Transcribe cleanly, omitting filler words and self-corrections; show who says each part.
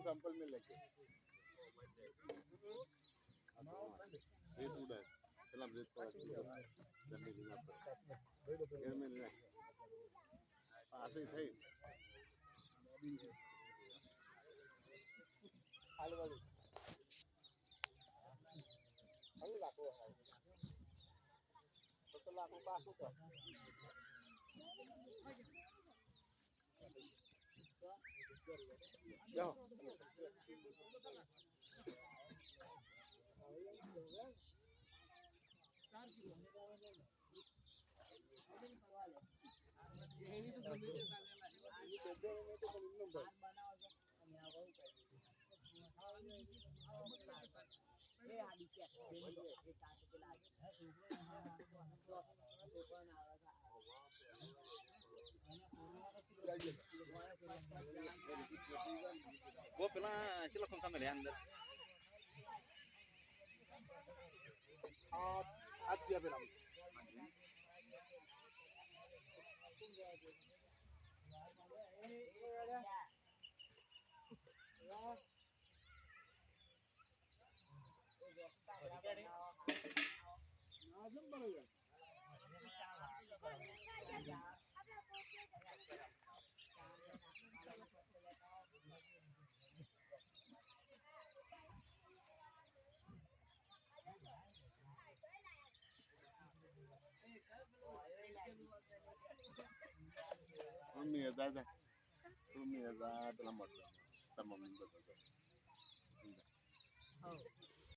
Speaker 1: Sample में लेके रेत उड़ा चला रेत पर जमीन में पर में ले ऐसे ही सही हाल वाली हाल लाखों तो लाखों पास होगा जाओ यही तो बोली के
Speaker 2: वो पहला चलो कौन सा मिले अंदर
Speaker 1: आज दिया पे Mami ada, mami ada dalam motor, sama mami ada.